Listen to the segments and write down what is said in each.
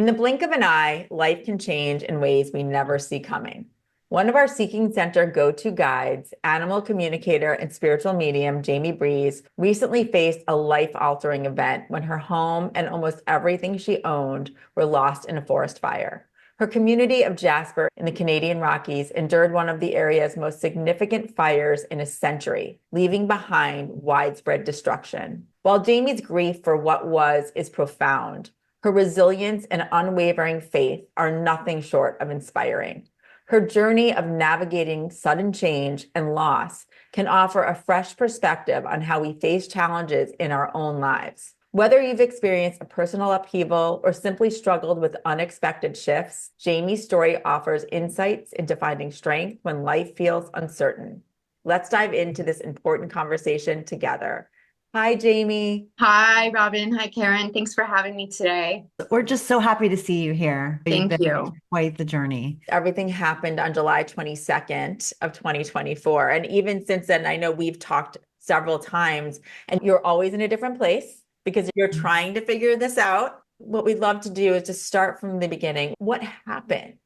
In the blink of an eye, life can change in ways we never see coming. One of our Seeking Center go-to guides, animal communicator and spiritual medium Jaime Breeze, recently faced a life-altering event when her home and almost everything she owned were lost in a forest fire. Her community of Jasper in the Canadian Rockies endured one of the area's most significant fires in a century, leaving behind widespread destruction. While Jaime's grief for what was is profound, her resilience and unwavering faith are nothing short of inspiring. Her journey of navigating sudden change and loss can offer a fresh perspective on how we face challenges in our own lives. Whether you've experienced a personal upheaval or simply struggled with unexpected shifts, Jaime's story offers insights into finding strength when life feels uncertain. Let's dive into this important conversation together. Hi, Jaime. Hi, Robin. Hi, Karen. Thanks for having me today. We're just so happy to see you here. You've Thank been you. quite the journey. Everything happened on July 22nd of 2024. And even since then, I know we've talked several times and you're always in a different place because you're trying to figure this out. What we'd love to do is just start from the beginning. What happened?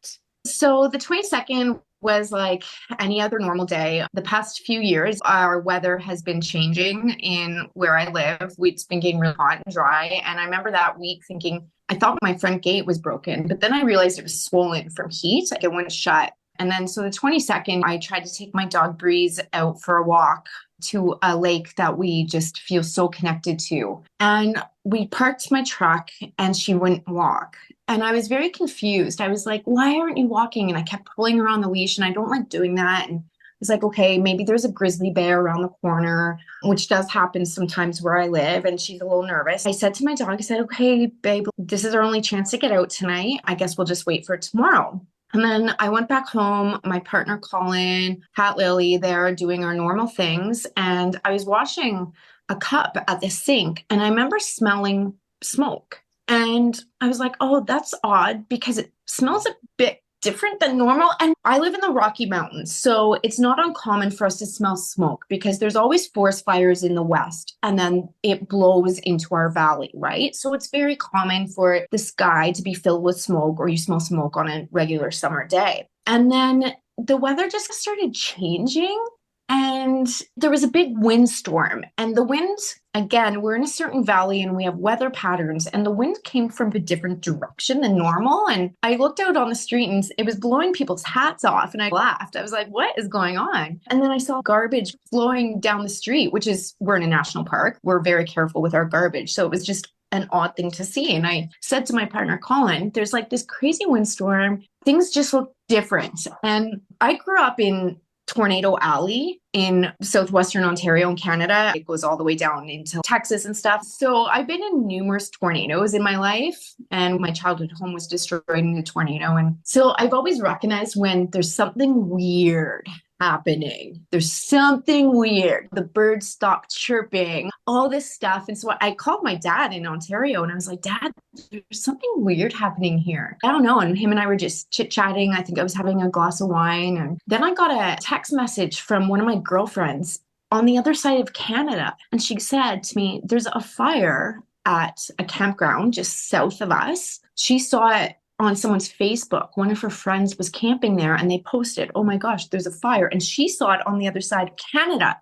So the 22nd was like any other normal day. The past few years, our weather has been changing in where I live. It's been getting really hot and dry. And I remember that week thinking, I thought my front gate was broken, but then I realized it was swollen from heat. Like it wouldn't shut. And then so the 22nd, I tried to take my dog Breeze out for a walk to a lake that we just feel so connected to. And we parked my truck and she wouldn't walk. And I was very confused. I was like, why aren't you walking? And I kept pulling her on the leash and I don't like doing that. And I was like, okay, maybe there's a grizzly bear around the corner, which does happen sometimes where I live. And she's a little nervous. I said to my dog, I said, okay, babe, this is our only chance to get out tonight. I guess we'll just wait for tomorrow. And then I went back home, my partner Colin, Cat Lily, they're doing our normal things. And I was washing a cup at the sink and I remember smelling smoke. And I was like, oh, that's odd because it smells a bit different than normal. And I live in the Rocky Mountains, so it's not uncommon for us to smell smoke because there's always forest fires in the west and then it blows into our valley, right? So it's very common for the sky to be filled with smoke or you smell smoke on a regular summer day. And then the weather just started changing. And there was a big windstorm and the wind, again, we're in a certain valley and we have weather patterns and the wind came from a different direction than normal. And I looked out on the street and it was blowing people's hats off and I laughed. I was like, what is going on? And then I saw garbage flowing down the street, which is, we're in a national park. We're very careful with our garbage. So it was just an odd thing to see. And I said to my partner, Colin, there's like this crazy windstorm. Things just look different. And I grew up in Tornado Alley in southwestern Ontario in Canada. It goes all the way down into Texas and stuff. So I've been in numerous tornadoes in my life and my childhood home was destroyed in a tornado. And so I've always recognized when there's something weird happening. There's something weird. The birds stopped chirping, all this stuff. And so I called my dad in Ontario and I was like, Dad, there's something weird happening here. I don't know. And him and I were just chit-chatting. I think I was having a glass of wine. And then I got a text message from one of my girlfriends on the other side of Canada. And she said to me, there's a fire at a campground just south of us. She saw it on someone's Facebook. One of her friends was camping there and they posted, oh my gosh, there's a fire. And she saw it on the other side of Canada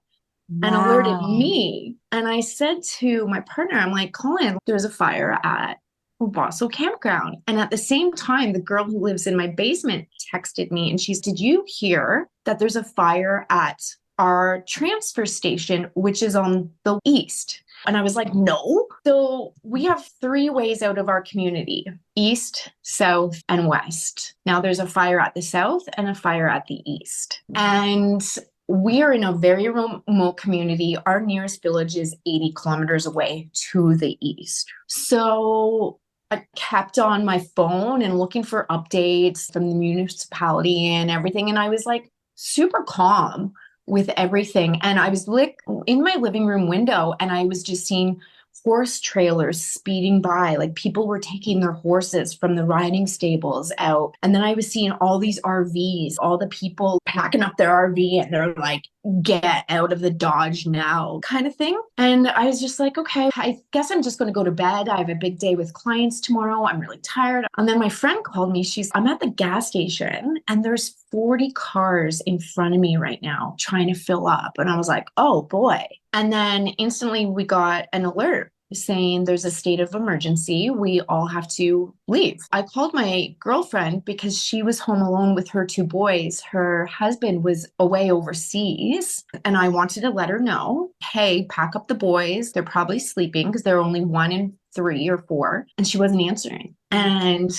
and alerted me. And I said to my partner, I'm like, Colin, there's a fire at Owasso campground. And at the same time, the girl who lives in my basement texted me and she's, did you hear that there's a fire at our transfer station, which is on the east? And I was like, no. So we have 3 ways out of our community: east, south, and west. Now there's a fire at the south and a fire at the east. And we are in a very remote community. Our nearest village is 80 kilometers away to the east. So I kept on my phone and looking for updates from the municipality and everything. And I was like super calm with everything. And I was like in my living room window and I was just seeing horse trailers speeding by. Like people were taking their horses from the riding stables out. And then I was seeing all these RVs, all the people packing up their RV and they're like, get out of the Dodge now kind of thing. And I was just like, okay, I guess I'm just going to go to bed. I have a big day with clients tomorrow. I'm really tired. And then my friend called me. I'm at the gas station and there's 40 cars in front of me right now trying to fill up. And I was like, oh boy. And then instantly we got an alert saying there's a state of emergency. We all have to leave. I called my girlfriend because she was home alone with her 2 boys. Her husband was away overseas. And I wanted to let her know, hey, pack up the boys. They're probably sleeping because they're only 1 and 3 or 4. And she wasn't answering. And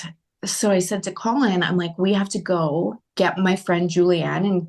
so I said to Colin, I'm like, we have to go get my friend Julianne and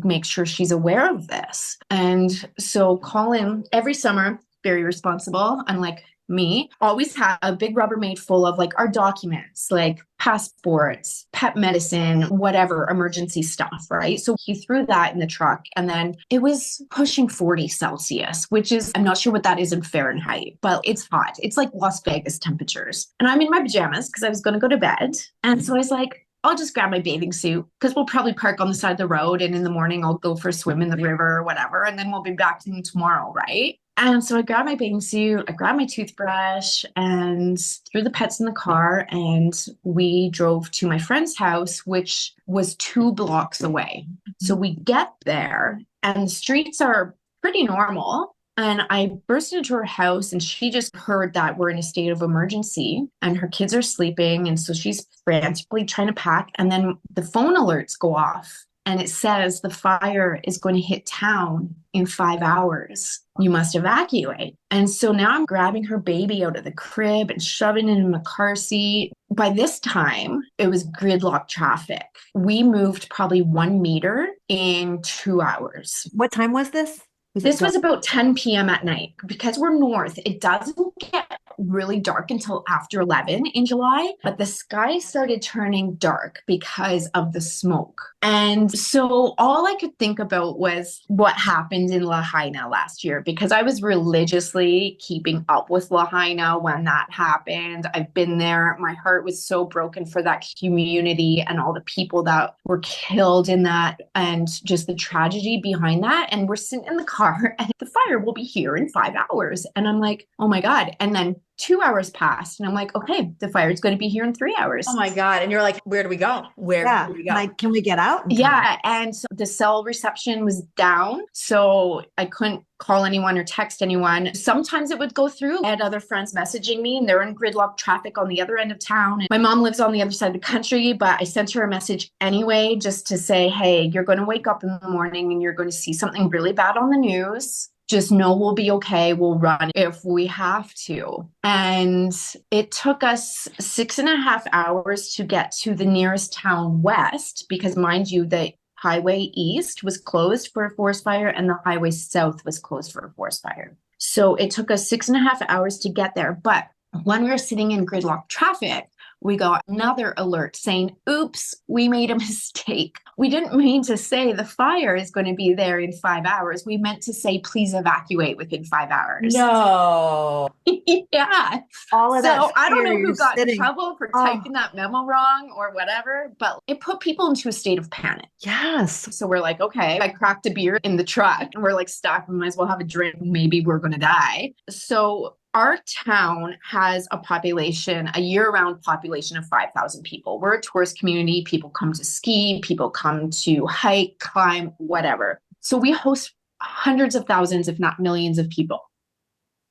make sure she's aware of this. And so Colin, every summer, very responsible, unlike me, always have a big Rubbermaid full of like our documents, like passports, pet medicine, whatever, emergency stuff, right? So he threw that in the truck and then it was pushing 40 Celsius, which is, I'm not sure what that is in Fahrenheit, but it's hot. It's like Las Vegas temperatures. And I'm in my pajamas because I was going to go to bed. And so I was like, I'll just grab my bathing suit because we'll probably park on the side of the road. And in the morning, I'll go for a swim in the river or whatever. And then we'll be back in tomorrow, right? And so I grabbed my bathing suit, I grabbed my toothbrush and threw the pets in the car. And we drove to my friend's house, which was 2 blocks away. So we get there and the streets are pretty normal. And I burst into her house and she just heard that we're in a state of emergency and her kids are sleeping. And so she's frantically trying to pack. And then the phone alerts go off and it says the fire is going to hit town in 5 hours. You must evacuate. And so now I'm grabbing her baby out of the crib and shoving it in the car seat. By this time, it was gridlock traffic. We moved probably 1 meter in 2 hours. What time was this? This was about 10 p.m. at night. Because we're north, it doesn't get really dark until after 11 in July, but the sky started turning dark because of the smoke. And so all I could think about was what happened in Lahaina last year, because I was religiously keeping up with Lahaina when that happened. I've been there. My heart was so broken for that community and all the people that were killed in that and just the tragedy behind that. And we're sitting in the car and the fire will be here in 5 hours. And I'm like, oh my God. And then 2 hours passed and I'm like, okay, the fire is going to be here in 3 hours. Oh my God. And you're like, where do we go? Where do we go? Like, can we get out? Yeah. And so the cell reception was down. So I couldn't call anyone or text anyone. Sometimes it would go through. I had other friends messaging me and they're in gridlock traffic on the other end of town. And my mom lives on the other side of the country, but I sent her a message anyway, just to say, hey, you're going to wake up in the morning and you're going to see something really bad on the news. Just know we'll be okay. We'll run if we have to. And it took us 6.5 hours to get to the nearest town west, because mind you, the highway east was closed for a forest fire and the highway south was closed for a forest fire. So it took us 6.5 hours to get there. But when we were sitting in gridlock traffic, we got another alert saying, oops, we made a mistake. We didn't mean to say the fire is going to be there in 5 hours. We meant to say, please evacuate within 5 hours. No. Yeah. All of that. So I don't know who got in sitting. trouble for typing that memo wrong or whatever, but it put people into a state of panic. Yes. So we're like, okay, I cracked a beer in the truck and we're like stuck. We might as well have a drink. Maybe we're going to die. So our town has a year-round population of 5,000 people. We're a tourist community. People come to ski, people come to hike, climb, whatever. So we host hundreds of thousands, if not millions of people.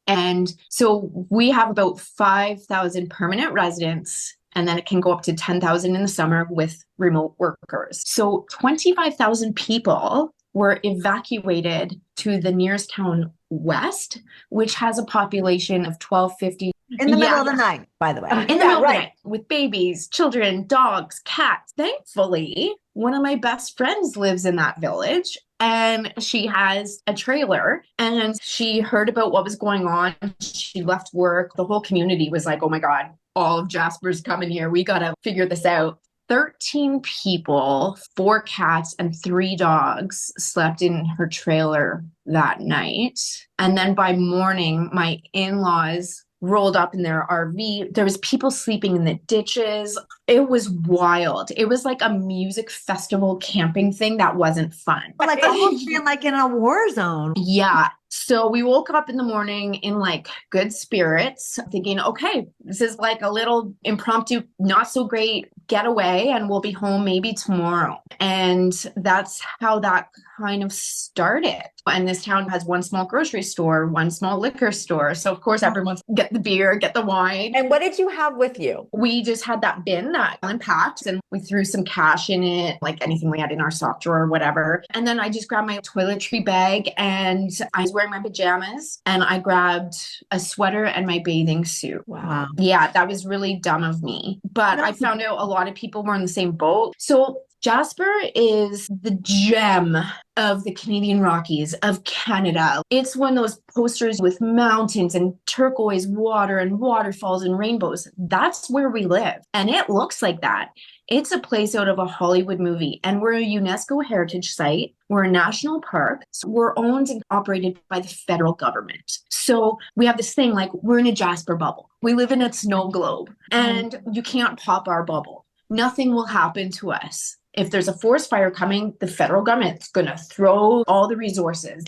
And so we have about 5,000 permanent residents, and then it can go up to 10,000 in the summer with remote workers. So 25,000 people were evacuated to the nearest town west, which has a population of 1,250. In the middle of the night, by the way. In the middle of the night, with babies, children, dogs, cats. Thankfully, one of my best friends lives in that village and she has a trailer and she heard about what was going on. She left work. The whole community was like, oh my God, all of Jasper's coming here. We got to figure this out. 13 people, 4 cats, and 3 dogs slept in her trailer that night. And then by morning, my in-laws rolled up in their RV. There was people sleeping in the ditches. It was wild. It was like a music festival camping thing that wasn't fun. Like almost being like in a war zone. Yeah. So we woke up in the morning in like good spirits, thinking, okay, this is like a little impromptu, not so great getaway, and we'll be home maybe tomorrow. And that's how that kind of started. And this town has one small grocery store, one small liquor store. So of course, everyone's get the beer, get the wine. And what did you have with you? We just had that bin that unpacked and we threw some cash in it, like anything we had in our sock drawer or whatever. And then I just grabbed my toiletry bag and I was wearing my pajamas and I grabbed a sweater and my bathing suit. Wow. Yeah, that was really dumb of me. But I found out a lot of people were in the same boat. So Jasper is the gem of the Canadian Rockies of Canada. It's one of those posters with mountains and turquoise water and waterfalls and rainbows. That's where we live. And it looks like that. It's a place out of a Hollywood movie. And we're a UNESCO heritage site. We're a national park. So we're owned and operated by the federal government. So we have this thing like we're in a Jasper bubble. We live in a snow globe and you can't pop our bubble. Nothing will happen to us. If there's a forest fire coming, the federal government's going to throw all the resources,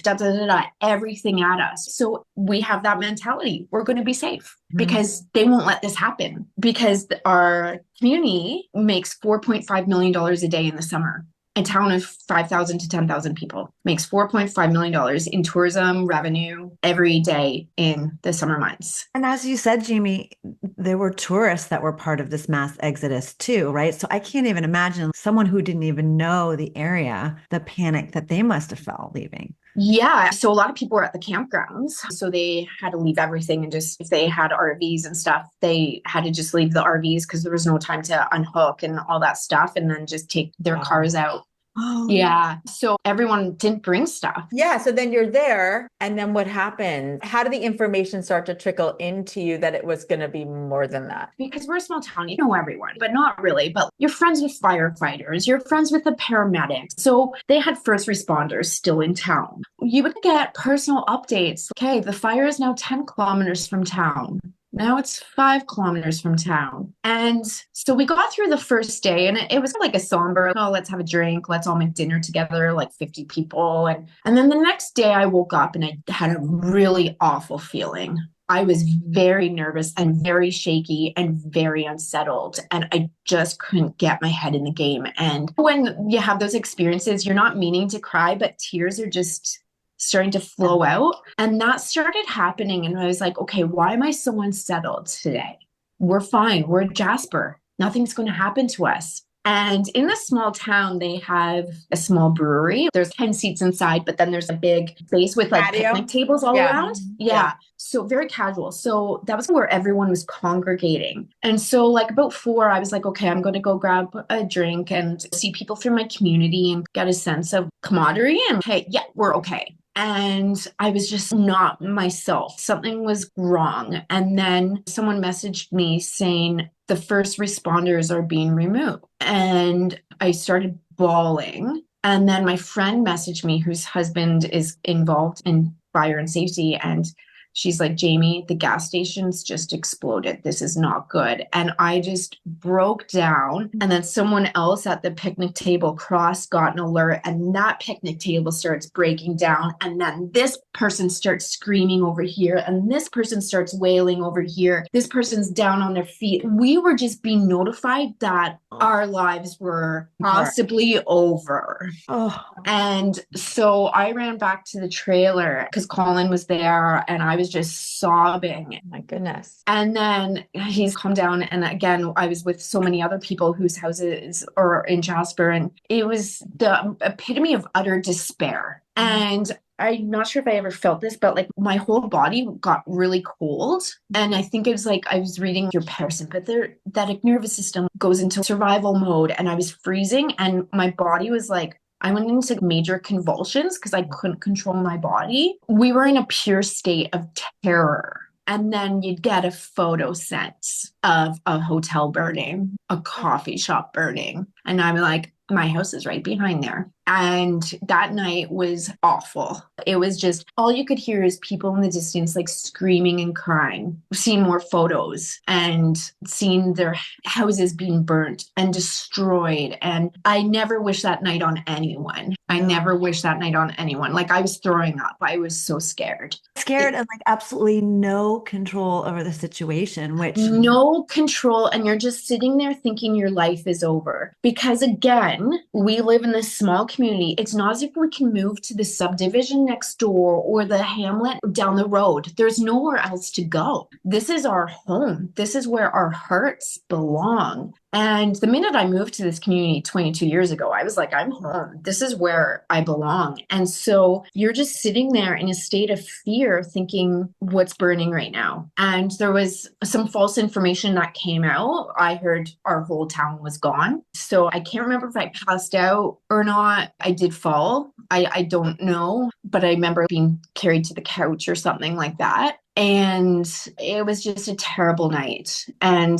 everything at us. So we have that mentality. We're going to be safe because they won't let this happen because our community makes $4.5 million a day in the summer. A town of 5,000 to 10,000 people makes $4.5 million in tourism revenue every day in the summer months. And as you said, Jamie, there were tourists that were part of this mass exodus too, right? So I can't even imagine someone who didn't even know the area, the panic that they must have felt leaving. Yeah. So a lot of people were at the campgrounds. So they had to leave everything and just, if they had RVs and stuff, they had to just leave the RVs because there was no time to unhook and all that stuff and then just take their cars out. Oh. Yeah. So everyone didn't bring stuff. Yeah. So then you're there. And then what happened? How did the information start to trickle into you that it was going to be more than that? Because we're a small town, you know everyone, but not really. But you're friends with firefighters, you're friends with the paramedics. So they had first responders still in town. You would get personal updates. Okay, the fire is now 10 kilometers from town. Now it's 5 kilometers from town. And so we got through the first day and it was like a somber, oh, let's have a drink. Let's all make dinner together, like 50 people. And then the next day I woke up and I had a really awful feeling. I was very nervous and very shaky and very unsettled. And I just couldn't get my head in the game. And when you have those experiences, you're not meaning to cry, but tears are just starting to flow out. And that started happening. And I was like, okay, why am I so unsettled today? We're fine. We're Jasper. Nothing's going to happen to us. And in this small town, they have a small brewery. There's 10 seats inside, but then there's a big space with like patio? Picnic tables all around. Yeah. So very casual. So that was where everyone was congregating. And so like about 4, I was like, okay, I'm going to go grab a drink and see people through my community and get a sense of camaraderie. And hey, yeah, we're okay. And I was just not myself. Something was wrong. And then someone messaged me saying the first responders are being removed. And I started bawling. And then my friend messaged me, whose husband is involved in fire and safety. And she's like, Jamie, the gas station's just exploded. This is not good. And I just broke down. And then someone else at the picnic table got an alert. And that picnic table starts breaking down. And then this person starts screaming over here. And this person starts wailing over here. This person's down on their feet. We were just being notified that our lives were possibly over. Oh. And so I ran back to the trailer because Colin was there and I was just sobbing. My goodness. And then he's come down. And again, I was with so many other people whose houses are in Jasper. And it was the epitome of utter despair. And I'm not sure if I ever felt this, but like my whole body got really cold. And I think it was like I was reading your parasympathetic nervous system goes into survival mode. And I was freezing and my body was like, I went into major convulsions because I couldn't control my body. We were in a pure state of terror. And then you'd get a photo sent of a hotel burning, a coffee shop burning. And I'm like, my house is right behind there. And that night was awful. It was just all you could hear is people in the distance, like screaming and crying, seeing more photos and seeing their houses being burnt and destroyed. And I never wish that night on anyone. I never wish that night on anyone. Like I was throwing up. I was so scared. Scared and like absolutely no control over the situation, which No control. And you're just sitting there thinking your life is over. Because again, we live in this small community. It's not as if we can move to the subdivision next door or the hamlet down the road. There's nowhere else to go. This is our home. This is where our hearts belong. And the minute I moved to this community 22 years ago, I was like, I'm home. This is where I belong. And so you're just sitting there in a state of fear thinking, what's burning right now? And there was some false information that came out. I heard our whole town was gone. So I can't remember if I passed out or not. I did fall. I don't know, but I remember being carried to the couch or something like that. And it was just a terrible night. And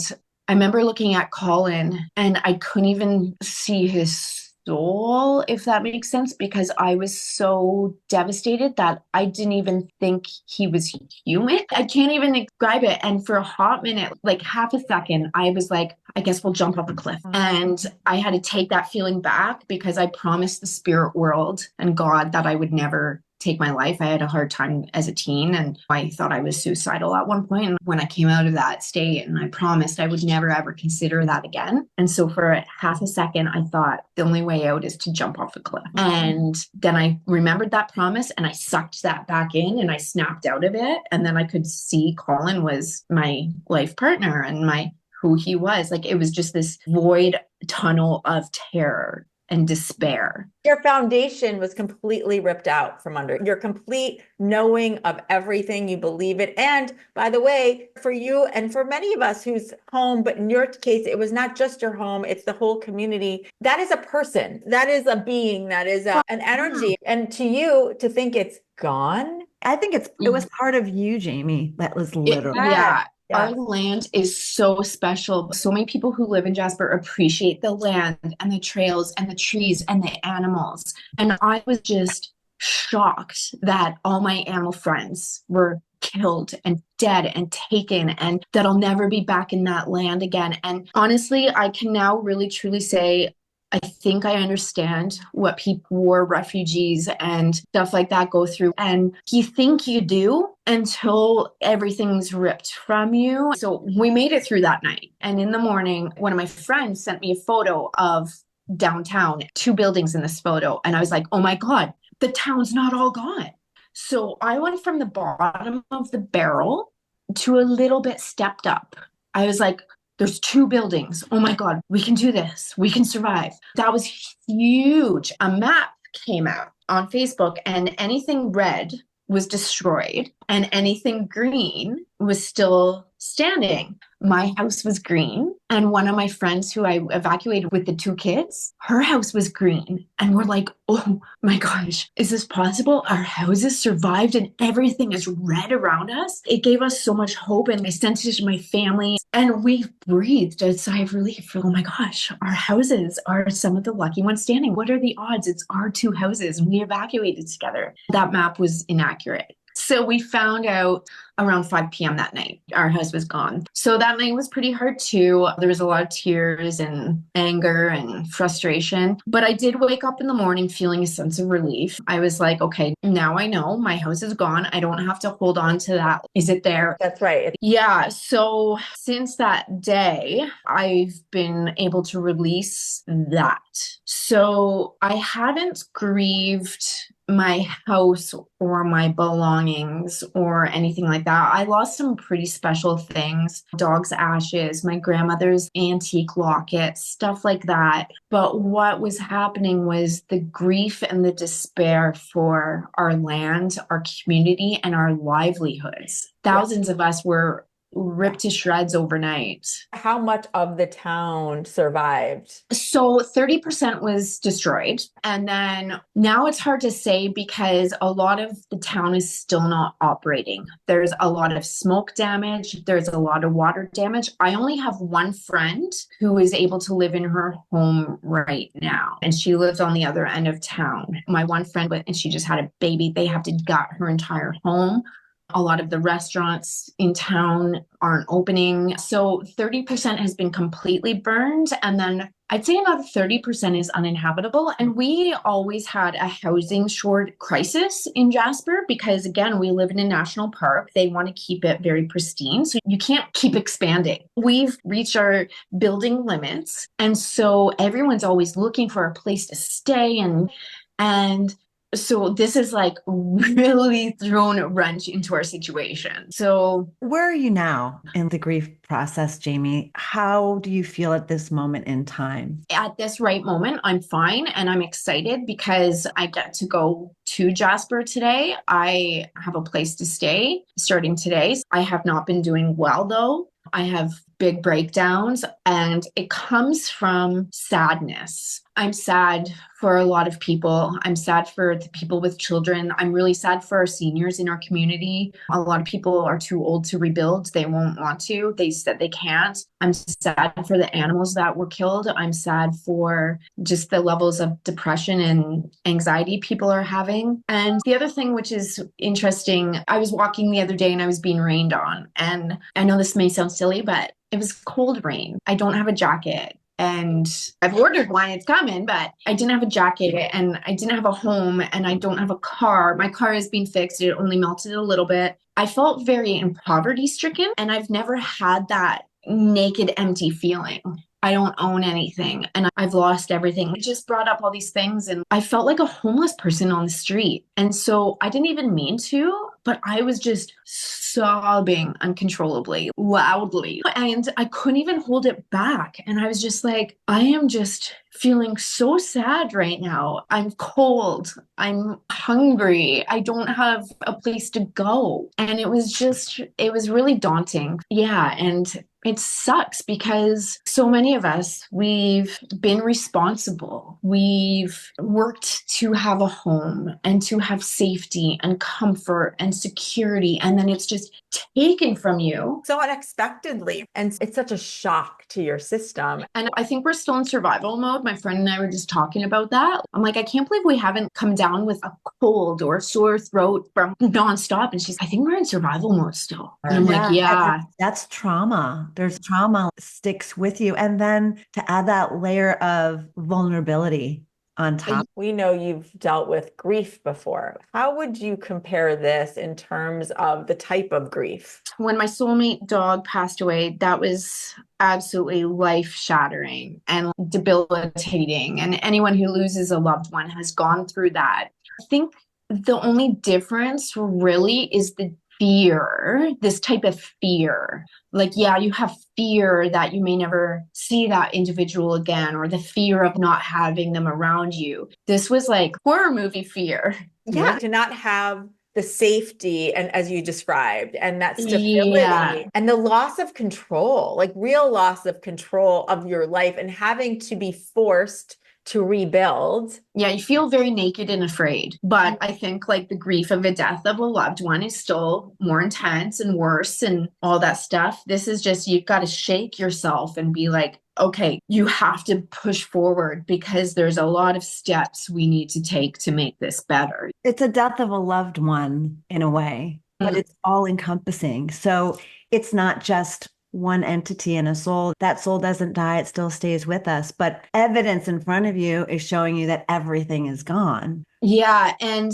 I remember looking at Colin and I couldn't even see his soul, if that makes sense, because I was so devastated that I didn't even think he was human. I can't even describe it. And for a hot minute, like half a second, I was like, I guess we'll jump off a cliff. And I had to take that feeling back because I promised the spirit world and God that I would never take my life. I had a hard time as a teen and I thought I was suicidal at one point. And when I came out of that state and I promised I would never ever consider that again. And so for half a second, I thought the only way out is to jump off a cliff. And then I remembered that promise and I sucked that back in and I snapped out of it. And then I could see Colin was my life partner and who he was. Like it was just this void tunnel of terror and despair. Your foundation was completely ripped out from under your complete knowing of everything. You believe it. And by the way, for you and for many of us whose home, but in your case, it was not just your home, it's the whole community. That is a person, that is a being, that is an energy. And to you, to think it's gone. I think it was part of you, Jamie. That was literally. Yeah. Our land is so special. So many people who live in Jasper appreciate the land and the trails and the trees and the animals. And I was just shocked that all my animal friends were killed and dead and taken and that I'll never be back in that land again. And honestly, I can now really truly say I think I understand what people who are refugees and stuff like that go through. And you think you do until everything's ripped from you. So we made it through that night. And in the morning, one of my friends sent me a photo of downtown, 2 buildings in this photo. And I was like, oh my God, the town's not all gone. So I went from the bottom of the barrel to a little bit stepped up. I was like, there's 2 buildings. Oh my God, we can do this. We can survive. That was huge. A map came out on Facebook and anything red was destroyed and anything green was still standing. My house was green. And one of my friends who I evacuated with the 2 kids, her house was green. And we're like, oh my gosh, is this possible? Our houses survived and everything is red around us. It gave us so much hope. And I sent it to my family and we breathed a sigh of relief. Oh my gosh, our houses are some of the lucky ones standing. What are the odds? It's our 2 houses. We evacuated together. That map was inaccurate. So we found out around 5 p.m. that night, our house was gone. So that night was pretty hard too. There was a lot of tears and anger and frustration. But I did wake up in the morning feeling a sense of relief. I was like, okay, now I know my house is gone. I don't have to hold on to that. Is it there? That's right. Yeah. So since that day, I've been able to release that. So I haven't grieved my house or my belongings or anything like that. I lost some pretty special things, dog's ashes, my grandmother's antique locket, stuff like that. But what was happening was the grief and the despair for our land, our community, and our livelihoods. Thousands of us were ripped to shreds overnight. How much of the town survived? So 30% was destroyed. And then now it's hard to say because a lot of the town is still not operating. There's a lot of smoke damage. There's a lot of water damage. I only have one friend who is able to live in her home right now. And she lives on the other end of town. My one friend, and she just had a baby. They have to gut her entire home. A lot of the restaurants in town aren't opening. So 30% has been completely burned. And then I'd say another 30% is uninhabitable. And we always had a housing short crisis in Jasper because, again, we live in a national park. They want to keep it very pristine. So you can't keep expanding. We've reached our building limits. And so everyone's always looking for a place to stay. And so this is like really thrown a wrench into our situation. So where are you now in the grief process, Jaime? How do you feel at this moment in time? at this right moment, I'm fine and I'm excited because I get to go to Jasper today. I have a place to stay starting today. I have not been doing well though. I have big breakdowns and it comes from sadness. I'm sad for a lot of people. I'm sad for the people with children. I'm really sad for our seniors in our community. A lot of people are too old to rebuild. They won't want to. They said they can't. I'm sad for the animals that were killed. I'm sad for just the levels of depression and anxiety people are having. And the other thing, which is interesting, I was walking the other day and I was being rained on. And I know this may sound silly, but it was cold rain. I don't have a jacket. And I've ordered one, it's coming, but I didn't have a jacket and I didn't have a home and I don't have a car. My car has been fixed. It only melted a little bit. I felt very poverty stricken and I've never had that naked, empty feeling. I don't own anything and I've lost everything. It just brought up all these things and I felt like a homeless person on the street. And so I didn't even mean to, but I was just sobbing uncontrollably, loudly, and I couldn't even hold it back. And I was just like, I am just feeling so sad right now. I'm cold. I'm hungry. I don't have a place to go. And it was really daunting. Yeah. And it sucks because so many of us, we've been responsible. We've worked to have a home and to have safety and comfort and security. And then it's just taken from you. So unexpectedly. And it's such a shock to your system. And I think we're still in survival mode. My friend and I were just talking about that. I'm like, I can't believe we haven't come down with a cold or sore throat from nonstop. And she's, I think we're in survival mode still. And I'm like, yeah. That's trauma. There's trauma sticks with you. And then to add that layer of vulnerability on top. We know you've dealt with grief before. How would you compare this in terms of the type of grief? When my soulmate dog passed away, that was absolutely life-shattering and debilitating. And anyone who loses a loved one has gone through that. I think the only difference really is the fear, this type of fear. Like, yeah, you have fear that you may never see that individual again, or the fear of not having them around you. This was like horror movie fear. Yeah, to not have the safety and as you described, and that stability and the loss of control, like real loss of control of your life and having to be forced to rebuild. Yeah, you feel very naked and afraid. But I think like the grief of a death of a loved one is still more intense and worse and all that stuff. This is just, you've got to shake yourself and be like, okay, you have to push forward because there's a lot of steps we need to take to make this better. It's a death of a loved one in a way, but it's all encompassing. So it's not just one entity and a soul. That soul doesn't die. It still stays with us. But evidence in front of you is showing you that everything is gone. Yeah. And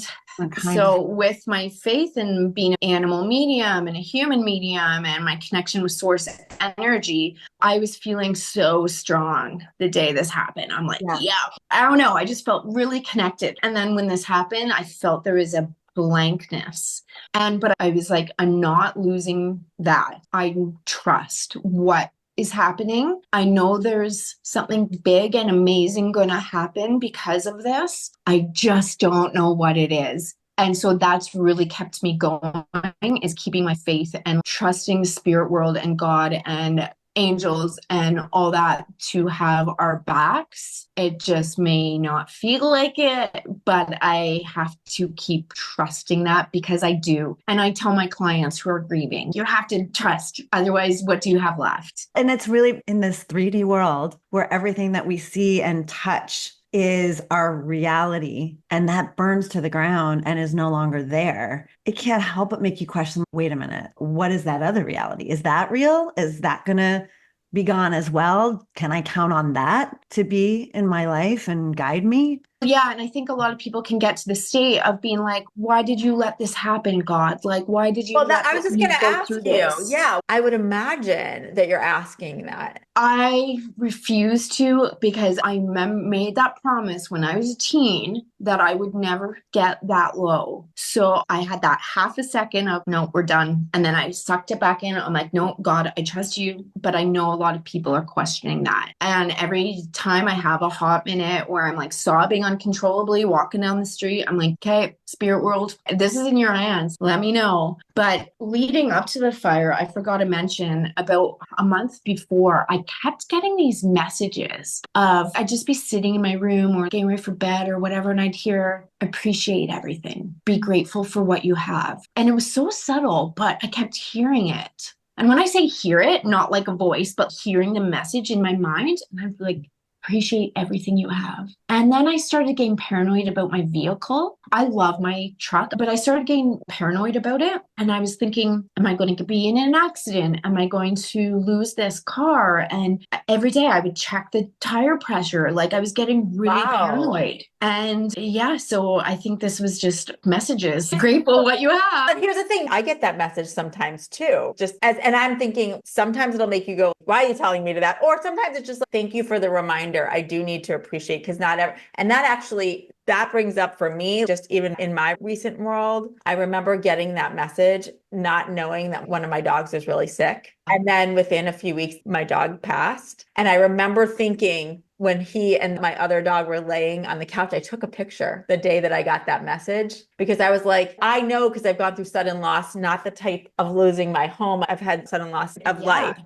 so with my faith in being an animal medium and a human medium and my connection with source energy, I was feeling so strong the day this happened. I'm like, yeah, I don't know. I just felt really connected. And then when this happened, I felt there was a blankness. But I was like, I'm not losing that. I trust what is happening. I know there's something big and amazing going to happen because of this. I just don't know what it is. And so that's really kept me going, is keeping my faith and trusting the spirit world and God and angels and all that to have our backs. It just may not feel like it, but I have to keep trusting that, because I do. And I tell my clients who are grieving, you have to trust. Otherwise, what do you have left? And it's really in this 3D world where everything that we see and touch is our reality, and that burns to the ground and is no longer there. It can't help but make you question, wait a minute, what is that other reality? Is that real? Is that going to be gone as well? Can I count on that to be in my life and guide me? Yeah, and I think a lot of people can get to the state of being like, why did you let this happen, God? Like, why did you I was just me going to go ask through you. this? Yeah, I would imagine that you're asking that. I refuse to, because I made that promise when I was a teen that I would never get that low. So I had that half a second of, no, we're done. And then I sucked it back in. I'm like, no, God, I trust you. But I know a lot of people are questioning that. And every time I have a hot minute where I'm like sobbing uncontrollably, walking down the street, I'm like, okay, spirit world, this is in your hands. Let me know. But leading up to the fire, I forgot to mention, about a month before, I kept getting these messages of, I'd just be sitting in my room or getting ready for bed or whatever, and I'd hear, appreciate everything, be grateful for what you have. And it was so subtle, but I kept hearing it. And when I say hear it, not like a voice, but hearing the message in my mind, and I'm like, appreciate everything you have. And then I started getting paranoid about my vehicle. I love my truck, but I started getting paranoid about it. And I was thinking, am I going to be in an accident? Am I going to lose this car? And every day I would check the tire pressure. Like, I was getting really paranoid. And yeah, so I think this was just messages. Grateful what you have. But here's the thing, I get that message sometimes too. And I'm thinking, sometimes it'll make you go, why are you telling me to that? Or sometimes it's just like, thank you for the reminder. I do need to appreciate, because and that actually, that brings up for me, just even in my recent world, I remember getting that message, not knowing that one of my dogs was really sick. And then within a few weeks, my dog passed. And I remember thinking, when he and my other dog were laying on the couch, I took a picture the day that I got that message, because I was like, I know, because I've gone through sudden loss, not the type of losing my home. I've had sudden loss of life.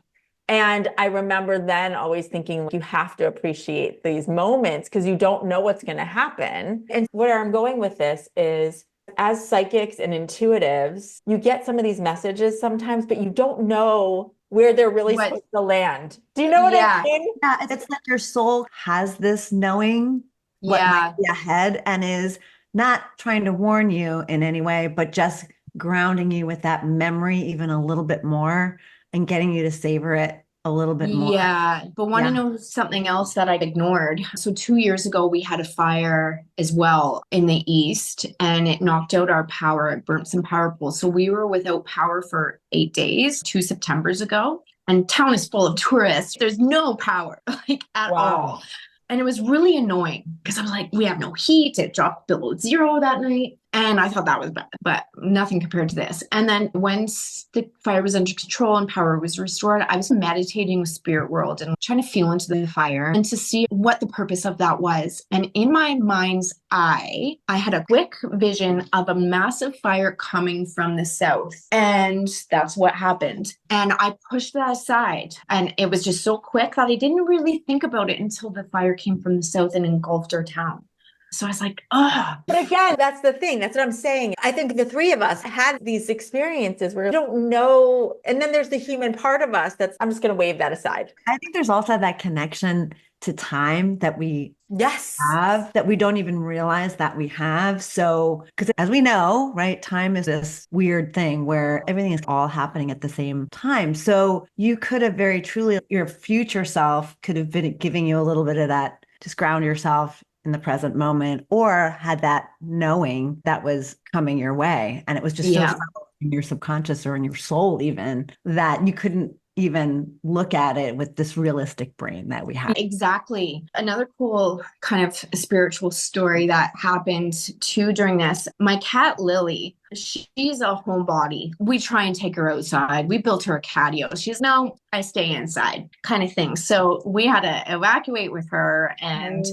And I remember then always thinking, you have to appreciate these moments, because you don't know what's going to happen. And where I'm going with this is, as psychics and intuitives, you get some of these messages sometimes, but you don't know where they're really supposed to land. Do you know what I mean? Yeah, it's like your soul has this knowing what might be ahead, and is not trying to warn you in any way, but just grounding you with that memory even a little bit more and getting you to savor it a little bit more. Yeah, but want to know something else that I ignored? So 2 years ago, we had a fire as well in the east, and it knocked out our power. It burnt some power poles. So we were without power for 8 days, 2 Septembers ago. And town is full of tourists. There's no power, like, at all. And it was really annoying, because I was like, we have no heat. It dropped below zero that night. And I thought that was bad, but nothing compared to this. And then once the fire was under control and power was restored, I was meditating with Spirit World and trying to feel into the fire and to see what the purpose of that was. And in my mind's eye, I had a quick vision of a massive fire coming from the south. And that's what happened. And I pushed that aside. And it was just so quick that I didn't really think about it until the fire came from the south and engulfed our town. So I was like, oh. But again, that's the thing. That's what I'm saying. I think the three of us had these experiences where we don't know. And then there's the human part of us I'm just going to wave that aside. I think there's also that connection to time that we Yes. have, that we don't even realize that we have. So, because as we know, right, time is this weird thing where everything is all happening at the same time. So you could have very truly, your future self could have been giving you a little bit of that, just ground yourself in the present moment, or had that knowing that was coming your way. And it was just so subtle in your subconscious or in your soul even, that you couldn't even look at it with this realistic brain that we have. Exactly. Another cool kind of spiritual story that happened too during this. My cat Lily, she's a homebody. We try and take her outside. We built her a catio. She's, no, I stay inside kind of thing. So we had to evacuate with her and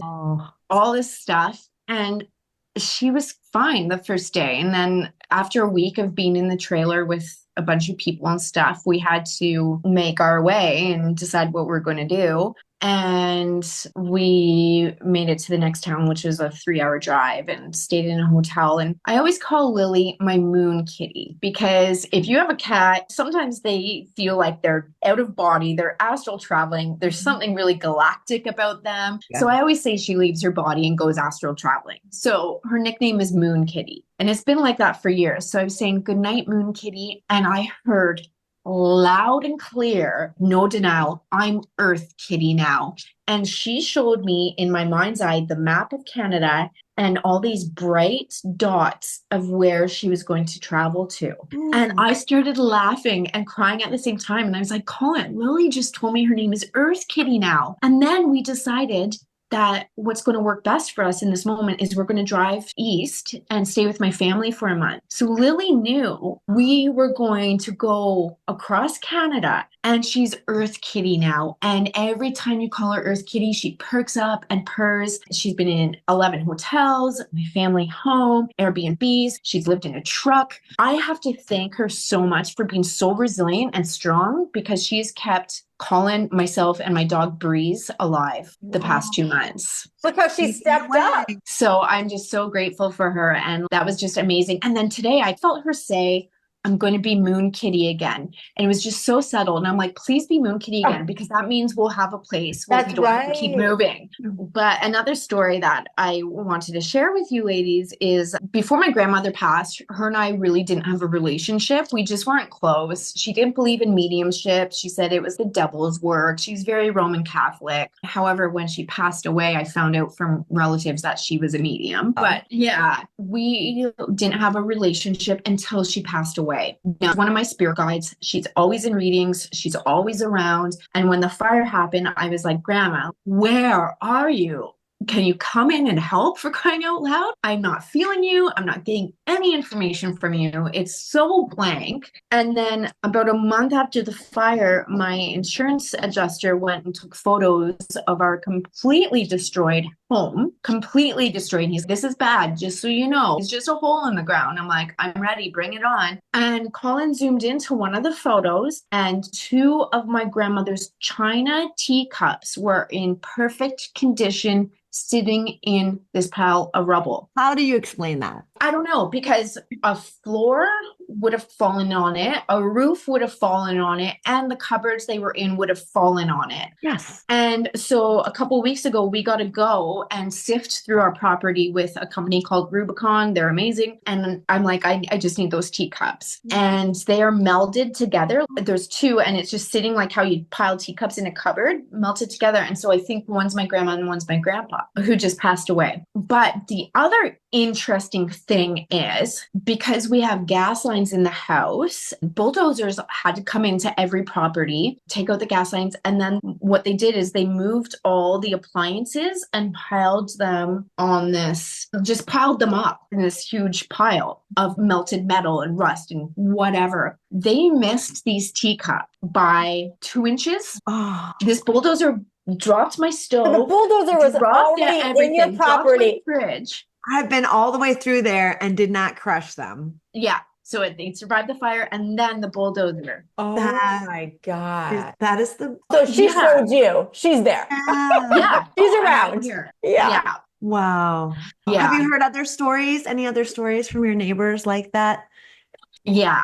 all this stuff. And she was fine the first day. And then after a week of being in the trailer with a bunch of people and stuff, we had to make our way and decide what we're going to do. And we made it to the next town, which was a 3-hour drive, and stayed in a hotel. And I always call Lily my moon kitty, because if you have a cat, sometimes they feel like they're out of body, they're astral traveling. There's something really galactic about them. Yeah. So I always say she leaves her body and goes astral traveling. So her nickname is Moon Kitty. And it's been like that for years. So I was saying, "Good night, Moon Kitty." And I heard loud and clear, no denial, "I'm Earth Kitty now." And she showed me in my mind's eye the map of Canada and all these bright dots of where she was going to travel to. And I started laughing and crying at the same time. And I was like, "Colin, Lily just told me her name is Earth Kitty now." And then we decided that what's going to work best for us in this moment is we're going to drive east and stay with my family for a month. So Lily knew we were going to go across Canada, and she's Earth Kitty now. And every time you call her Earth Kitty, she perks up and purrs. She's been in 11 hotels, my family home, Airbnbs. She's lived in a truck. I have to thank her so much for being so resilient and strong, because she's kept Colin, myself, and my dog Breeze alive the past 2 months. Look how she stepped up. So I'm just so grateful for her. And that was just amazing. And then today I felt her say, "I'm going to be Moon Kitty again." And it was just so subtle. And I'm like, "Please be Moon Kitty again," because that means we'll have a place where we don't have to keep moving. But another story that I wanted to share with you ladies is, before my grandmother passed, her and I really didn't have a relationship. We just weren't close. She didn't believe in mediumship. She said it was the devil's work. She's very Roman Catholic. However, when she passed away, I found out from relatives that she was a medium. But yeah, we didn't have a relationship until she passed away. Now, one of my spirit guides, she's always in readings, she's always around. And when the fire happened, I was like, "Grandma, where are you? Can you come in and help, for crying out loud? I'm not feeling you. I'm not getting any information from you. It's so blank." And then about a month after the fire, my insurance adjuster went and took photos of our completely destroyed home, completely destroyed. He's, "This is bad, just so you know. It's just a hole in the ground." I'm like, "I'm ready, bring it on." And Colin zoomed into one of the photos, and 2 of my grandmother's china teacups were in perfect condition, sitting in this pile of rubble. How do you explain that? I don't know, because a floor would have fallen on it, a roof would have fallen on it, and the cupboards they were in would have fallen on it. Yes. And so a couple of weeks ago, we got to go and sift through our property with a company called Rubicon. They're amazing. And I'm like, I just need those teacups. And they are melded together. There's 2, and it's just sitting like how you pile teacups in a cupboard, melted together. And so I think one's my grandma and one's my grandpa, who just passed away. But the other interesting thing is, because we have gas lines in the house, bulldozers had to come into every property, take out the gas lines, and then what they did is they moved all the appliances and piled them on this, just piled them up in this huge pile of melted metal and rust and whatever. They missed these teacups by 2 inches. Oh, This bulldozer dropped my stove. So the bulldozer was dropped already everything, in your dropped my property. fridge. I've been all the way through there and did not crush them. Yeah. So they survived the fire, and then the bulldozer. Oh That my God. That is the So she Yeah. showed you. She's there. Yeah. She's I'm around. here. Yeah. Yeah. wow. Yeah. Have you heard other stories? Any other stories from your neighbors like that? Yeah.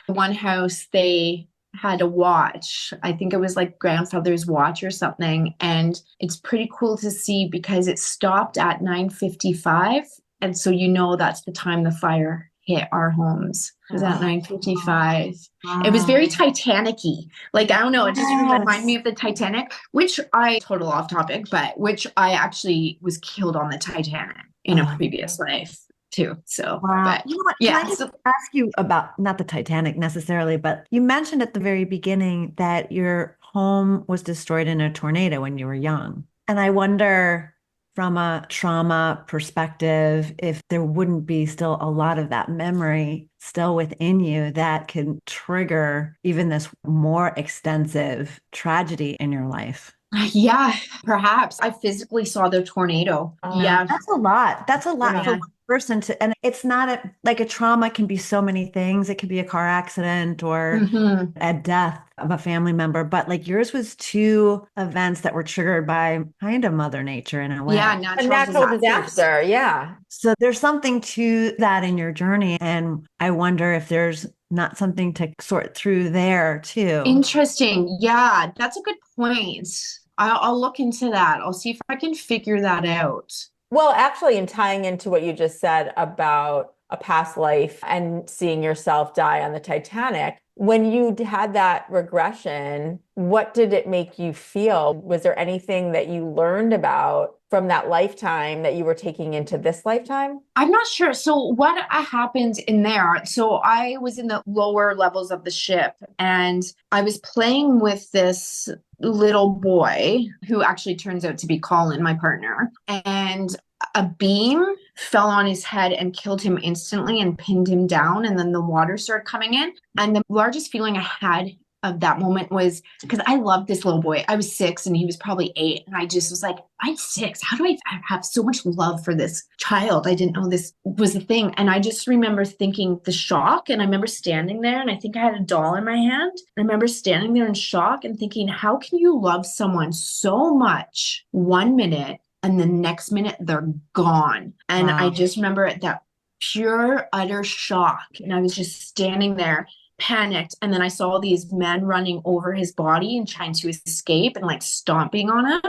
One house, they had a watch. I think it was like grandfather's watch or something. And it's pretty cool to see, because it stopped at 9:55. And so that's the time the fire hit our homes. It was at 9:55. It was very Titanic-y. Like, I don't know, it just reminded me of the Titanic, which total off topic, but which I actually was killed on the Titanic in a previous life too. So, Wow. but You know what? yeah. Can I just ask you about, not the Titanic necessarily, but you mentioned at the very beginning that your home was destroyed in a tornado when you were young. And I wonder, from a trauma perspective, if there wouldn't be still a lot of that memory still within you that can trigger even this more extensive tragedy in your life. Yeah, perhaps. I physically saw the tornado. Oh, no. Yeah. That's a lot. That's a lot for Yeah. one person to, and it's not like a trauma can be so many things. It could be a car accident or Mhm. a death of a family member, but like yours was two events that were triggered by kind of Mother Nature in a way. Yeah, A natural natural disasters. disaster. Yeah. So there's something to that in your journey. And I wonder if there's not something to sort through there too. Interesting. Yeah, that's a good point. I'll look into that. I'll see if I can figure that out. Well, actually, in tying into what you just said about a past life and seeing yourself die on the Titanic, when you had that regression, what did it make you feel? Was there anything that you learned about from that lifetime that you were taking into this lifetime? I'm not sure. So what happened in there? So I was in the lower levels of the ship and I was playing with this little boy who actually turns out to be Colin, my partner. And a beam fell on his head and killed him instantly and pinned him down. And then the water started coming in. And the largest feeling I had of that moment was because I loved this little boy. I was 6 and he was probably 8. And I just was like, I'm 6. How do I have so much love for this child? I didn't know this was a thing. And I just remember thinking the shock. And I remember standing there and I think I had a doll in my hand. I remember standing there in shock and thinking, how can you love someone so much 1 minute and the next minute they're gone? And Wow. I just remember that pure, utter shock. And I was just standing there panicked, and then I saw these men running over his body and trying to escape and like stomping on him,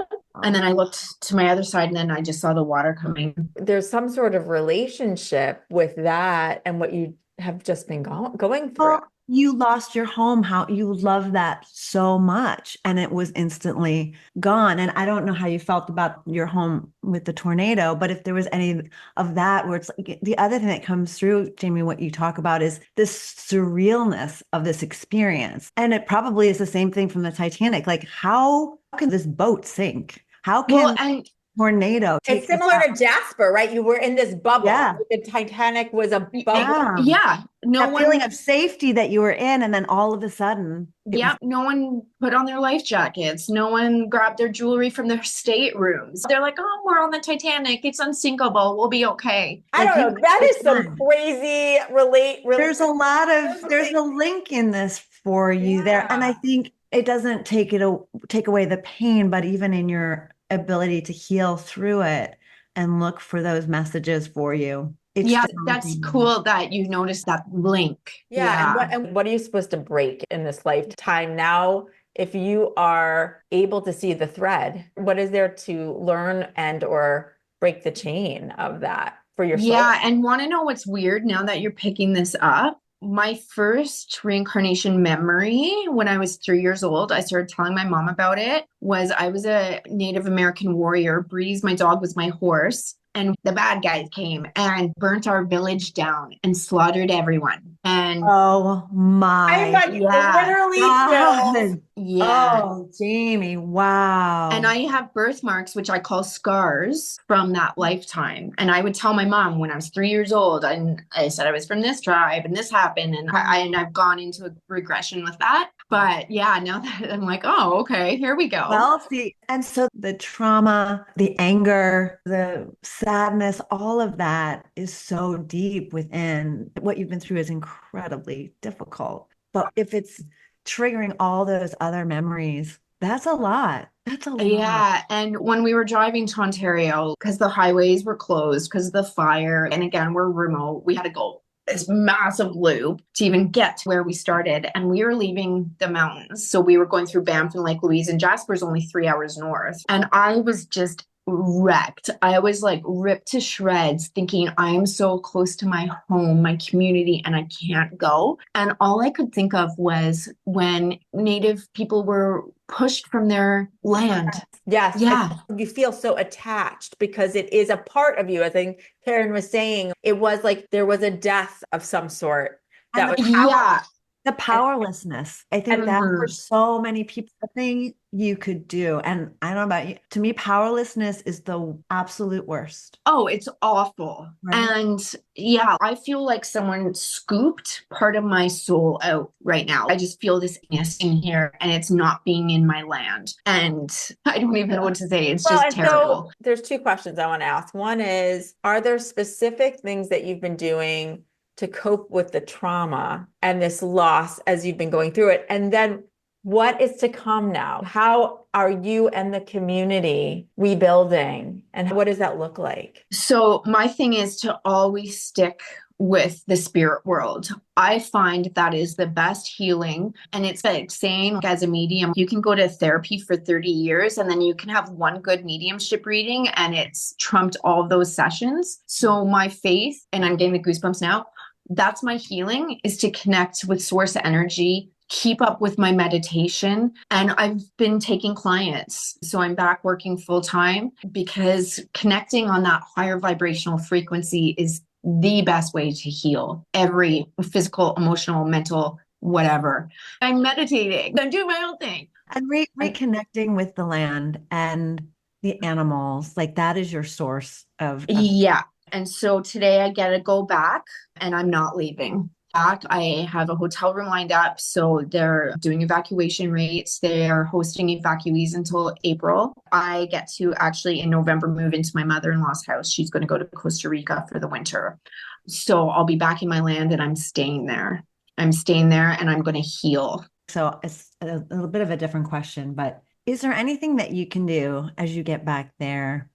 and then I looked to my other side and then I just saw the water coming. There's some sort of relationship with that and what you have just been going through. Well, you lost your home, how you love that so much, and it was instantly gone. And I don't know how you felt about your home with the tornado, but if there was any of that where it's like the other thing that comes through, Jamie, what you talk about is this surrealness of this experience. And it probably is the same thing from the Titanic. Like, how can this boat sink? How Well, can and tornado take It's similar to Jasper, right? You were in this bubble. Yeah. The Titanic was a bubble. yeah, no that one feeling of safety that you were in, and then all of a sudden, yeah, no one put on their life jackets. No one grabbed their jewelry from their staterooms. They're like, oh, we're on the Titanic. It's unsinkable. We'll be okay. I Like, don't you know. took That your is some time. crazy There's a lot of there's a link in this for you there, and I Yeah. think it doesn't take away the pain, but even in your ability to heal through it and look for those messages for you. It's Yeah, that's challenging. cool that you noticed that link. Yeah. And what are you supposed to break in this lifetime now? If you are able to see the thread, what is there to learn and or break the chain of that for your soul? Yeah, and want to know what's weird now that you're picking this up? My first reincarnation memory when I was 3 years old, I started telling my mom about it, was I was a Native American warrior. Breeze, my dog, was my horse. And the bad guys came and burnt our village down and slaughtered everyone. And Oh my yeah, literally God. yeah. Oh, Jamie, wow. And I have birthmarks, which I call scars from that lifetime. And I would tell my mom when I was 3 years old, and I said I was from this tribe and this happened. And I've gone into a regression with that. But yeah, now that I'm like, oh, okay, here we go. Well, see, and so the trauma, the anger, the sadness, all of that is so deep within. What you've been through is incredibly difficult. But if it's triggering all those other memories, that's a lot. That's a lot. Yeah. And when we were driving to Ontario, because the highways were closed because of the fire, and again, we're remote, we had to go this massive loop to even get to where we started. And we were leaving the mountains. So we were going through Banff and Lake Louise, and Jasper's only 3 hours north. And I was just wrecked. I was like ripped to shreds, thinking I'm so close to my home, my community, and I can't go. And all I could think of was when Native people were pushed from their land. Yes. Yeah. You feel so attached because it is a part of you. I think Karen was saying it was like there was a death of some sort that was Yeah. The powerlessness. I think that for Mhm. so many people, the thing you could do, and I don't know about you, to me, powerlessness is the absolute worst, Oh, it's awful. right? And yeah, I feel like someone scooped part of my soul out right now. I just feel this nest in here and it's not being in my land. And I don't even know what to say. It's Well, just and so terrible. there's two questions I want to ask. One is, are there specific things that you've been doing to cope with the trauma and this loss as you've been going through it? And then what is to come now? How are you and the community rebuilding? And what does that look like? So my thing is to always stick with the spirit world. I find that is the best healing. And it's like saying, like, as a medium, you can go to therapy for 30 years and then you can have one good mediumship reading and it's trumped all of those sessions. So my faith, and I'm getting the goosebumps now, that's my healing, is to connect with source energy, keep up with my meditation. And I've been taking clients. So I'm back working full time because connecting on that higher vibrational frequency is the best way to heal every physical, emotional, mental, whatever. I'm meditating. I'm doing my own thing. And reconnecting with the land and the animals, like that is your source of Yeah. And so today I get to go back and I'm not leaving. Back, I have a hotel room lined up. So they're doing evacuation rates. They're hosting evacuees until April. I get to actually in November move into my mother-in-law's house. She's going to go to Costa Rica for the winter. So I'll be back in my land and I'm staying there. I'm staying there and I'm going to heal. So it's a little bit of a different question, but is there anything that you can do as you get back there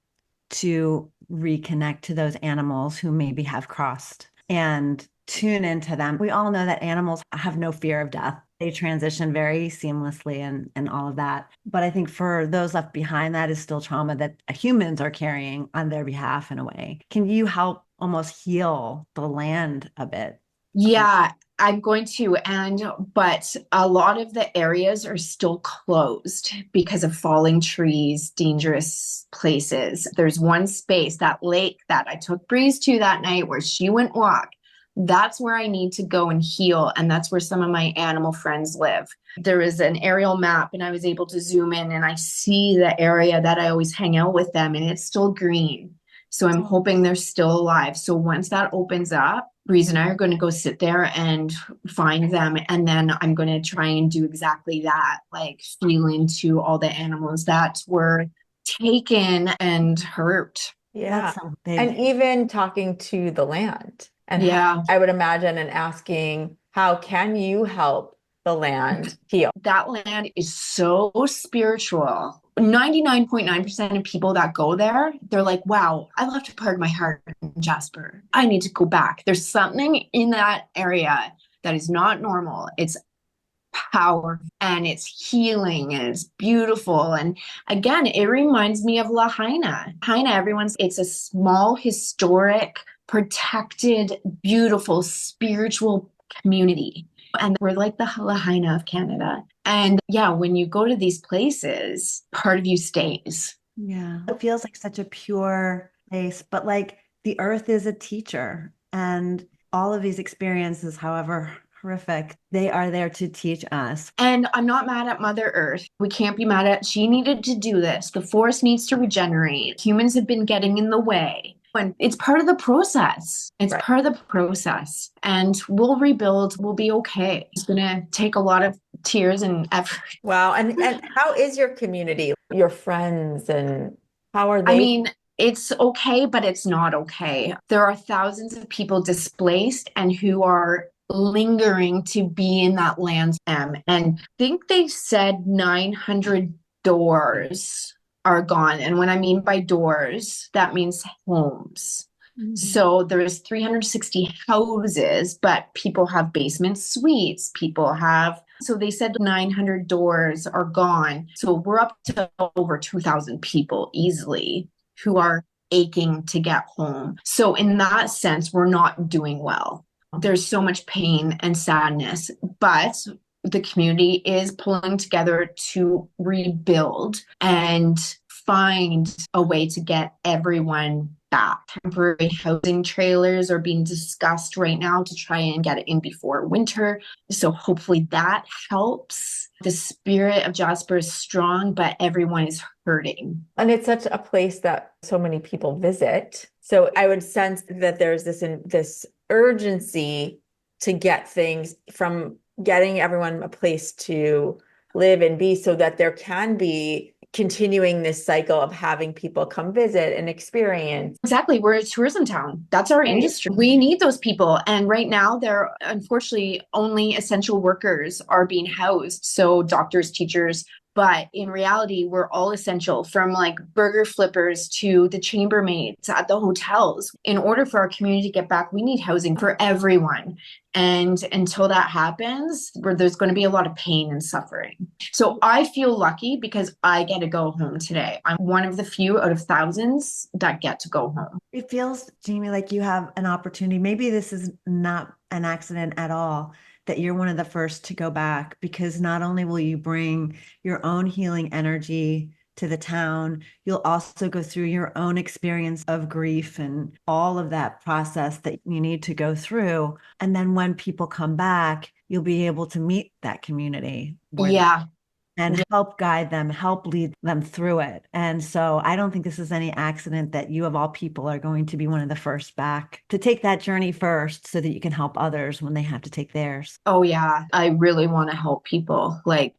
to reconnect to those animals who maybe have crossed and tune into them? We all know that animals have no fear of death. They transition very seamlessly and all of that. But I think for those left behind, that is still trauma that humans are carrying on their behalf in a way. Can you help almost heal the land a bit? Yeah, I'm going to. But a lot of the areas are still closed because of falling trees, dangerous places. There's one space, that lake that I took Breeze to that night where she went walk. That's where I need to go and heal. And that's where some of my animal friends live. There is an aerial map and I was able to zoom in and I see the area that I always hang out with them and it's still green. So I'm hoping they're still alive. So once that opens up, Breeze and I are going to go sit there and find them. And then I'm going to try and do exactly that, like feel into all the animals that were taken and hurt. Yeah. That's so big. And even talking to the land. And Yeah. I would imagine and asking, how can you help the land heal? That land is so spiritual. 99.9% of people that go there, they're like, wow, I left a part of my heart in Jasper. I need to go back. There's something in that area that is not normal. It's power and it's healing and it's beautiful. And again, it reminds me of Lahaina. It's a small, historic, protected, beautiful, spiritual community. And we're like the Lahaina of Canada. And yeah, when you go to these places, part of you stays. Yeah. It feels like such a pure place, but like the earth is a teacher and all of these experiences, however horrific, they are there to teach us. And I'm not mad at Mother Earth. We can't be mad at, she needed to do this. The forest needs to regenerate. Humans have been getting in the way. And it's part of the process. It's Right. part of the process. And we'll rebuild. We'll be okay. It's going to take a lot of tears and effort. Wow. And how is your community, your friends, and how are they? I mean, it's okay, but it's not okay. There are thousands of people displaced and who are lingering to be in that land. And I think they said 900 doors are gone. And when I mean by doors, that means homes. Mm-hmm. So there's 360 houses, but people have basement suites. So they said 900 doors are gone. So we're up to over 2,000 people easily who are aching to get home. So in that sense, we're not doing well. There's so much pain and sadness, but the community is pulling together to rebuild and find a way to get everyone back. Temporary housing trailers are being discussed right now to try and get it in before winter. So hopefully that helps. The spirit of Jasper is strong, but everyone is hurting. And it's such a place that so many people visit. So I would sense that there's this urgency to get things from getting everyone a place to live and be, so that there can be continuing this cycle of having people come visit and experience. Exactly. We're a tourism town. That's our industry. We need those people. And right now, there unfortunately only essential workers are being housed. So doctors, teachers. But in reality, we're all essential, from like burger flippers to the chambermaids at the hotels. In order for our community to get back, we need housing for everyone. And until that happens, there's going to be a lot of pain and suffering. So I feel lucky because I get to go home today. I'm one of the few out of thousands that get to go home. It feels, Jamie, like you have an opportunity. Maybe this is not an accident at all, that you're one of the first to go back, because not only will you bring your own healing energy to the town, you'll also go through your own experience of grief and all of that process that you need to go through. And then when people come back, you'll be able to meet that community. Yeah. And help guide them, help lead them through it. And so I don't think this is any accident that you of all people are going to be one of the first back to take that journey first, so that you can help others when they have to take theirs. Oh, yeah. I really want to help people, like,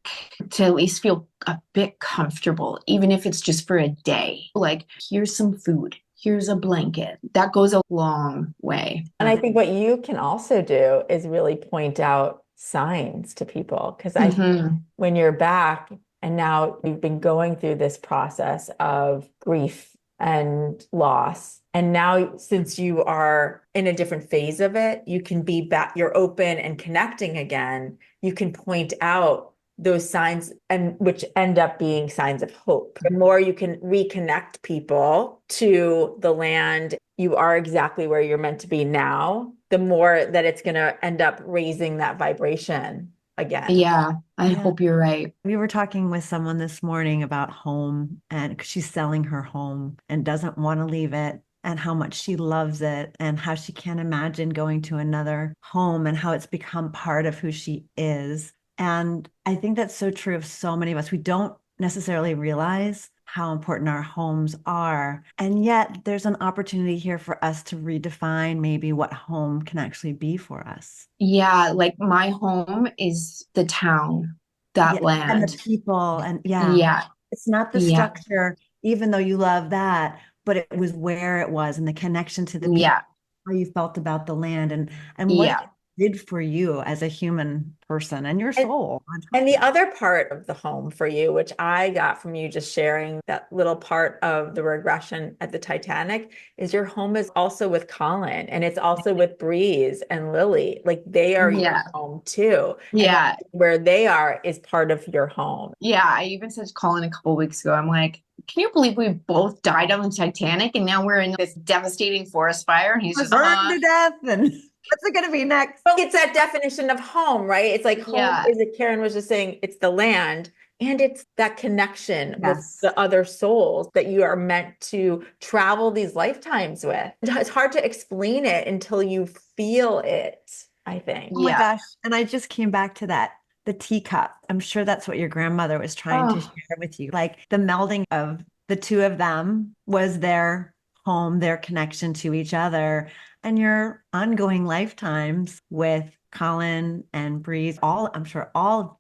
to at least feel a bit comfortable, even if it's just for a day. Like, here's some food. Here's a blanket. That goes a long way. And I think what you can also do is really point out signs to people, because I think when you're back and now you've been going through this process of grief and loss, and now since you are in a different phase of it, you can be back, you're open and connecting again. You can point out those signs, and which end up being signs of hope. The more you can reconnect people to the land, you are exactly where you're meant to be now, the more that it's going to end up raising that vibration again. Yeah, I hope you're right. We were talking with someone this morning about home, and she's selling her home and doesn't want to leave it, and how much she loves it, and how she can't imagine going to another home, and how it's become part of who she is. And I think that's so true of so many of us. We don't necessarily realize how important our homes are. And yet there's an opportunity here for us to redefine maybe what home can actually be for us. Yeah, like my home is the town, that land. And the people. And Yeah. It's not the structure, even though you love that, but it was where it was, and the connection to the people, how you felt about the land, and what it did for you as a human person and your soul. And the other part of the home for you, which I got from you just sharing that little part of the regression at the Titanic, is your home is also with Colin, and it's also with Breeze and Lily. Like, they are your home too. Yeah. And where they are is part of your home. Yeah. I even said to Colin a couple of weeks ago, I'm like, can you believe we both died on the Titanic and now we're in this devastating forest fire? And he's just burned to death, and what's it going to be next? Well, it's that definition of home, right? It's like home is, it, Karen was just saying, it's the land, and it's that connection with the other souls that you are meant to travel these lifetimes with. It's hard to explain it until you feel it, I think. Oh my gosh. And I just came back to that. The teacup. I'm sure that's what your grandmother was trying to share with you. Like, the melding of the two of them was their home, their connection to each other, and your ongoing lifetimes with Colin and Breeze. I'm sure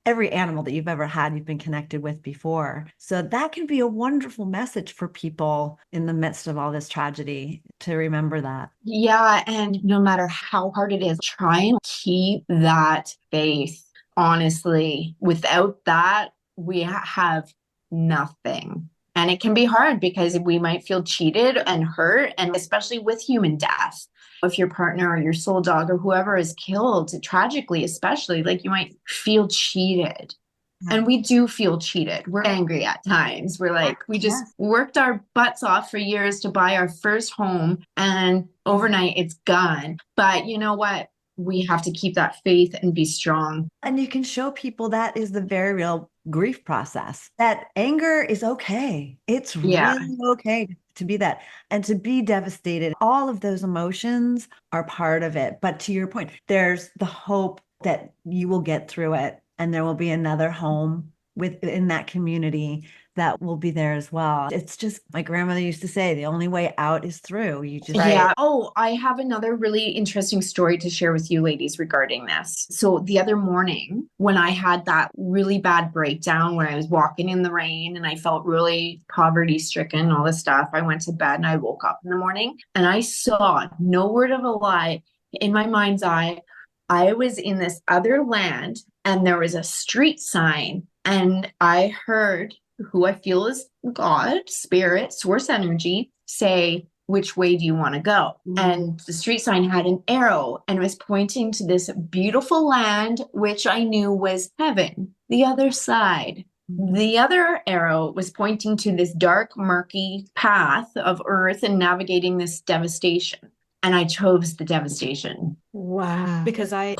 every animal that you've ever had, you've been connected with before. So that can be a wonderful message for people in the midst of all this tragedy, to remember that. Yeah. And no matter how hard it is, try and keep that faith. Honestly, without that, we have nothing. And it can be hard because we might feel cheated and hurt, and especially with human death. If your partner or your soul dog or whoever is killed tragically, especially, like, you might feel cheated. And we do feel cheated. We're angry at times. We're like, we just worked our butts off for years to buy our first home, and overnight it's gone. But you know what? We have to keep that faith and be strong. And you can show people that is the very real grief process. That anger is okay. It's really okay to be that and to be devastated. All of those emotions are part of it. But to your point, there's the hope that you will get through it and there will be another home within that community that will be there as well. It's just, my grandmother used to say, the only way out is through. You just, Right. Yeah. Oh, I have another really interesting story to share with you ladies regarding this. So the other morning when I had that really bad breakdown where I was walking in the rain and I felt really poverty stricken, all this stuff, I went to bed and I woke up in the morning and I saw, no word of a lie, in my mind's eye, I was in this other land and there was a street sign and I heard who I feel is God, spirit, source energy, say, which way do you want to go? And the street sign had an arrow and was pointing to this beautiful land, which I knew was heaven, the other side. The other arrow was pointing to this dark, murky path of earth and navigating this devastation. And I chose the devastation. Wow. Because I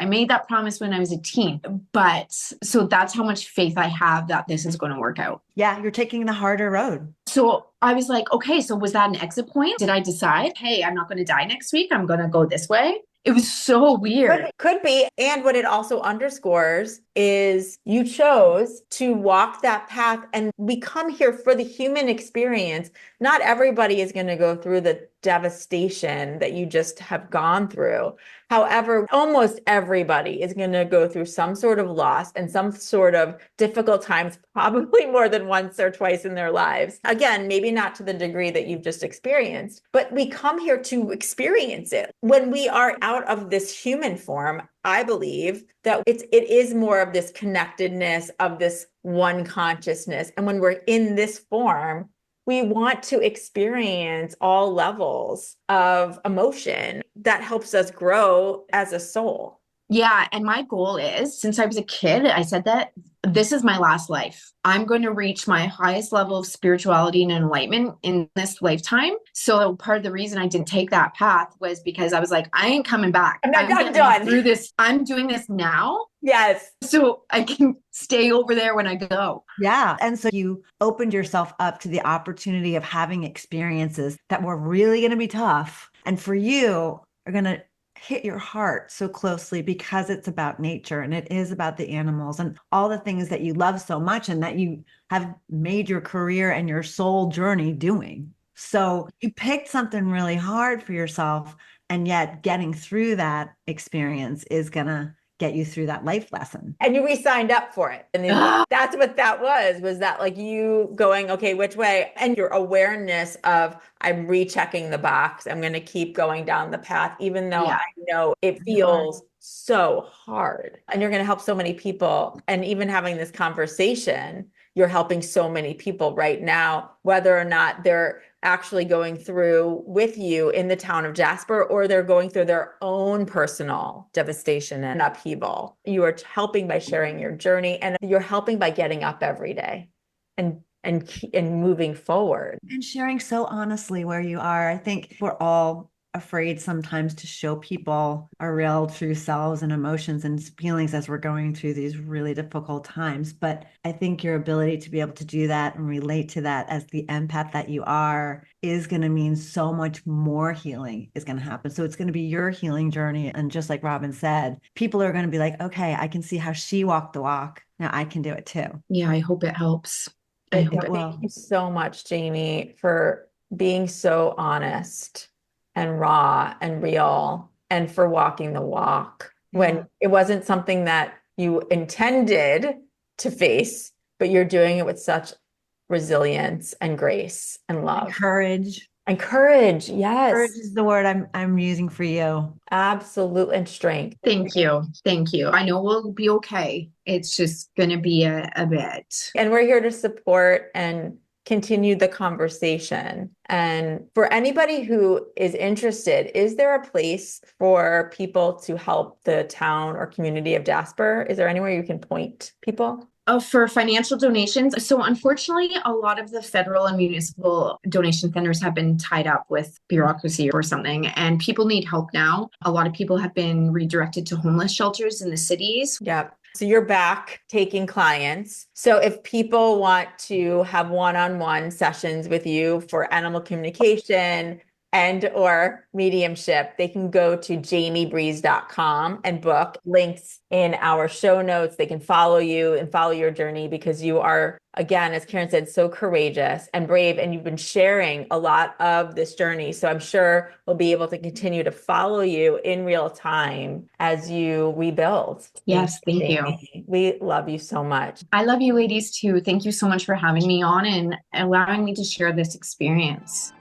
made that promise when I was a teen. But so that's how much faith I have that this is going to work out. yeah, you're taking the harder road. So I was like, okay, so was that an exit point? Did I decide, hey, I'm not going to die next week. I'm going to go this way? It was so weird. Could be. And what it also underscores is you chose to walk that path, and we come here for the human experience. Not everybody is going to go through the devastation that you just have gone through. However, almost everybody is going to go through some sort of loss and some sort of difficult times, probably more than once or twice in their lives. Again, maybe not to the degree that you've just experienced, but we come here to experience it. When we are out of this human form, I believe that it is more of this connectedness, of this one consciousness. And when we're in this form, we want to experience all levels of emotion that helps us grow as a soul. Yeah. And my goal is, since I was a kid, I said that this is my last life. I'm going to reach my highest level of spirituality and enlightenment in this lifetime. So part of the reason I didn't take that path was because I was like, I ain't coming back. I'm done through this. I'm doing this now. Yes. So I can stay over there when I go. Yeah. And so you opened yourself up to the opportunity of having experiences that were really going to be tough. And for you, are going to hit your heart so closely because it's about nature and it is about the animals and all the things that you love so much and that you have made your career and your soul journey doing. So you picked something really hard for yourself, and yet getting through that experience is going to get you through that life lesson. And you re-signed up for it. And then that's what that was that like you going, okay, which way? And your awareness of, I'm rechecking the box. I'm going to keep going down the path, even though I know it feels so hard. And you're going to help so many people. And even having this conversation, you're helping so many people right now, whether or not they're actually going through with you in the town of Jasper, or they're going through their own personal devastation and upheaval. You are helping by sharing your journey, and you're helping by getting up every day and moving forward. And sharing so honestly where you are. I think we're all afraid sometimes to show people our real true selves and emotions and feelings as we're going through these really difficult times. But I think your ability to be able to do that and relate to that as the empath that you are is going to mean so much more healing is going to happen. So it's going to be your healing journey. And just like Robin said, people are going to be like, okay, I can see how she walked the walk. Now I can do it too. Yeah, I hope it helps. Thank you so much, Jamie, for being so honest and raw and real, and for walking the walk when it wasn't something that you intended to face, but you're doing it with such resilience and grace and love. And courage. And courage, yes. Courage is the word I'm using for you. Absolute, and strength. Thank you. Thank you. I know we'll be okay. It's just going to be a bit. And we're here to support and continue the conversation. And for anybody who is interested, is there a place for people to help the town or community of Jasper? Is there anywhere you can point people? For financial donations. So unfortunately, a lot of the federal and municipal donation centers have been tied up with bureaucracy or something, and people need help now. A lot of people have been redirected to homeless shelters in the cities. Yep. So you're back taking clients. So if people want to have one-on-one sessions with you for animal communication and or mediumship, they can go to jamiebreeze.com and book. Links in our show notes. They can follow you and follow your journey, because you are, again, as Karen said, so courageous and brave, and you've been sharing a lot of this journey. So I'm sure we'll be able to continue to follow you in real time as you rebuild. Yes, thank you. Jamie. We love you so much. I love you ladies too. Thank you so much for having me on and allowing me to share this experience.